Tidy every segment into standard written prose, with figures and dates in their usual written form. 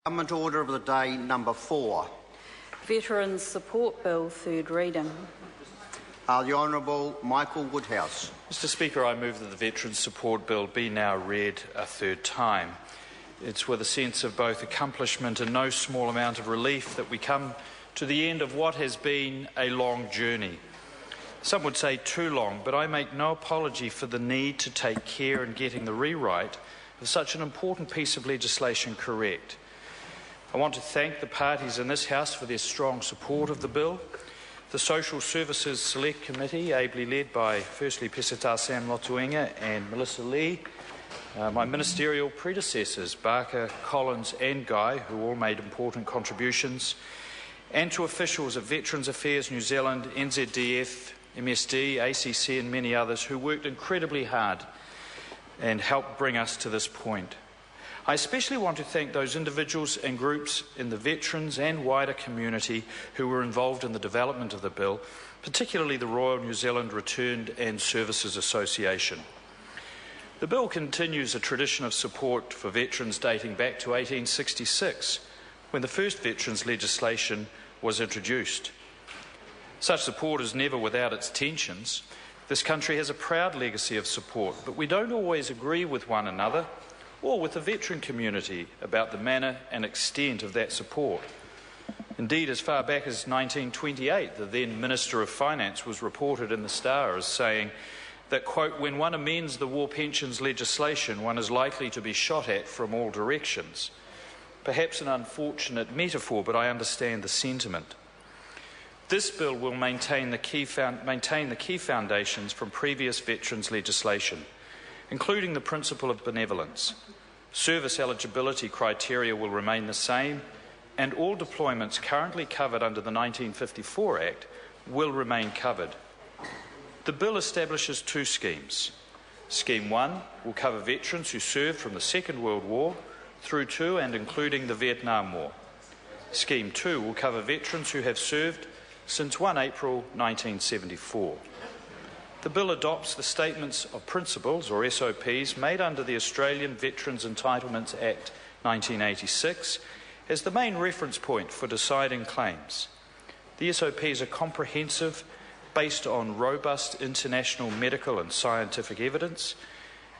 Government Order of the Day number 4. Veterans Support Bill, third reading. The Honourable Michael Woodhouse. Mr Speaker, I move that the Veterans Support Bill be now read a third time. It's with a sense of both accomplishment and no small amount of relief that we come to the end of what has been a long journey. Some would say too long, but I make no apology for the need to take care in getting the rewrite of such an important piece of legislation correct. I want to thank the parties in this House for their strong support of the bill. The Social Services Select Committee, ably led by firstly Pesata Sam Lotuenga and Melissa Lee, my ministerial predecessors, Barker, Collins and Guy, who all made important contributions, and to officials of Veterans Affairs New Zealand, NZDF, MSD, ACC and many others who worked incredibly hard and helped bring us to this point. I especially want to thank those individuals and groups in the veterans and wider community who were involved in the development of the bill, particularly the Royal New Zealand Returned and Services Association. The bill continues a tradition of support for veterans dating back to 1866, when the first veterans legislation was introduced. Such support is never without its tensions. This country has a proud legacy of support, but we don't always agree with one another or with the veteran community about the manner and extent of that support. Indeed, as far back as 1928, the then Minister of Finance was reported in the Star as saying that, quote, when one amends the war pensions legislation, one is likely to be shot at from all directions. Perhaps an unfortunate metaphor, but I understand the sentiment. This bill will maintain the key foundations from previous veterans legislation, including the principle of benevolence. Service eligibility criteria will remain the same, and all deployments currently covered under the 1954 Act will remain covered. The bill establishes two schemes. Scheme 1 will cover veterans who served from the Second World War through to and including the Vietnam War. Scheme 2 will cover veterans who have served since 1 April 1974. The bill adopts the Statements of Principles, or SOPs, made under the Australian Veterans Entitlements Act 1986 as the main reference point for deciding claims. The SOPs are comprehensive, based on robust international medical and scientific evidence,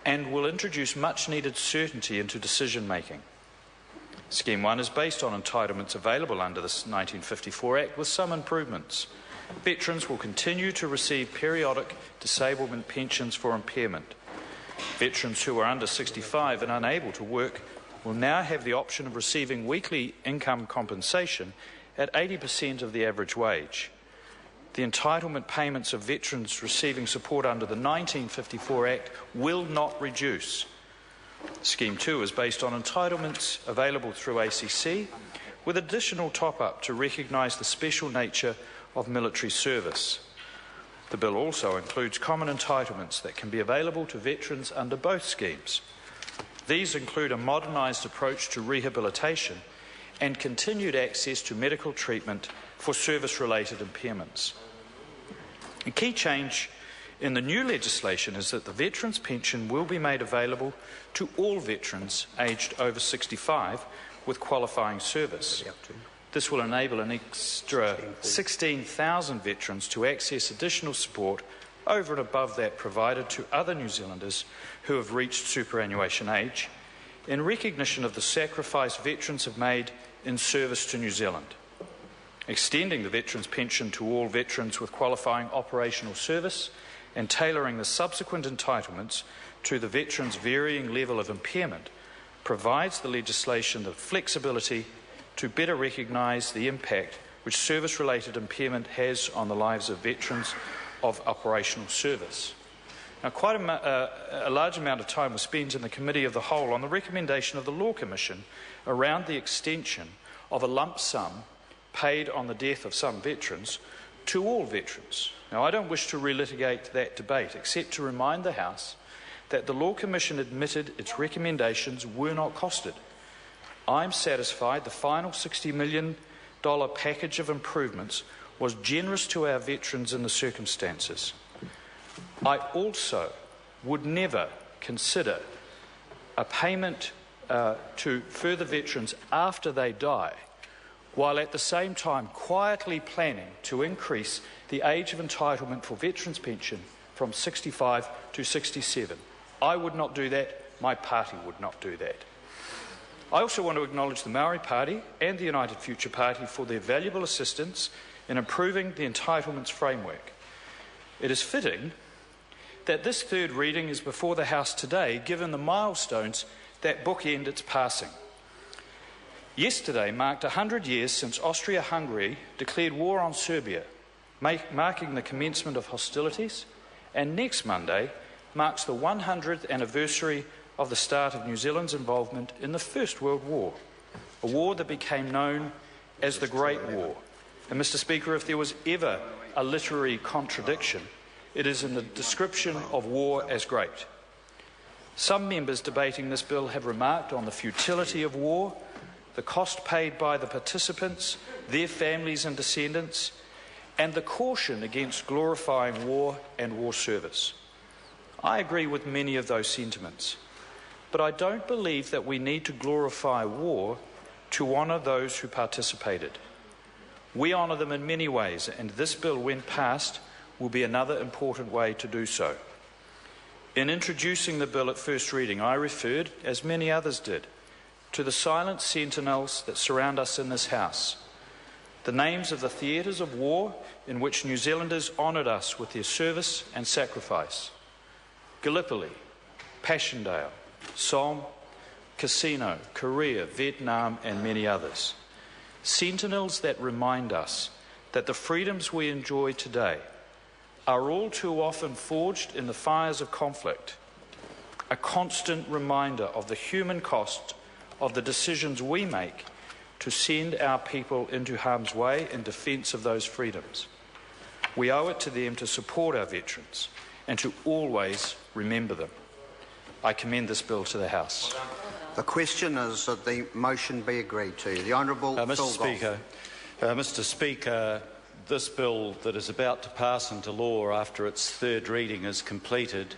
and will introduce much-needed certainty into decision-making. Scheme 1 is based on entitlements available under the 1954 Act with some improvements. Veterans will continue to receive periodic disablement pensions for impairment. Veterans who are under 65 and unable to work will now have the option of receiving weekly income compensation at 80% of the average wage. The entitlement payments of veterans receiving support under the 1954 Act will not reduce. Scheme 2 is based on entitlements available through ACC, with additional top-up to recognise the special nature of military service. The bill also includes common entitlements that can be available to veterans under both schemes. These include a modernised approach to rehabilitation and continued access to medical treatment for service-related impairments. A key change in the new legislation is that the veterans' pension will be made available to all veterans aged over 65 with qualifying service. This will enable an extra 16,000 veterans to access additional support over and above that provided to other New Zealanders who have reached superannuation age, in recognition of the sacrifice veterans have made in service to New Zealand. Extending the veterans' pension to all veterans with qualifying operational service and tailoring the subsequent entitlements to the veterans' varying level of impairment provides the legislation the flexibility to better recognise the impact which service-related impairment has on the lives of veterans of operational service. Now, quite a large amount of time was spent in the Committee of the Whole on the recommendation of the Law Commission around the extension of a lump sum paid on the death of some veterans to all veterans. Now, I don't wish to relitigate that debate, except to remind the House that the Law Commission admitted its recommendations were not costed. I'm satisfied the final $60 million package of improvements was generous to our veterans in the circumstances. I also would never consider a payment to further veterans after they die, while at the same time quietly planning to increase the age of entitlement for veterans' pension from 65 to 67. I would not do that. My party would not do that. I also want to acknowledge the Maori Party and the United Future Party for their valuable assistance in improving the entitlements framework. It is fitting that this third reading is before the House today, given the milestones that bookend its passing. Yesterday marked 100 years since Austria-Hungary declared war on Serbia, marking the commencement of hostilities, and next Monday marks the 100th anniversary of the start of New Zealand's involvement in the First World War, a war that became known as the Great War. And Mr. Speaker, if there was ever a literary contradiction, it is in the description of war as great. Some members debating this bill have remarked on the futility of war, the cost paid by the participants, their families and descendants, and the caution against glorifying war and war service. I agree with many of those sentiments, but I don't believe that we need to glorify war to honour those who participated. We honour them in many ways, and this bill, when passed, will be another important way to do so. In introducing the bill at first reading, I referred, as many others did, to the silent sentinels that surround us in this House, the names of the theatres of war in which New Zealanders honoured us with their service and sacrifice: Gallipoli, Passchendaele, Somme, Casino, Korea, Vietnam, and many others. Sentinels that remind us that the freedoms we enjoy today are all too often forged in the fires of conflict, a constant reminder of the human cost of the decisions we make to send our people into harm's way in defence of those freedoms. We owe it to them to support our veterans and to always remember them. I commend this bill to the House. The question is that the motion be agreed to. The Honourable Mr. Speaker, this bill that is about to pass into law after its third reading is completed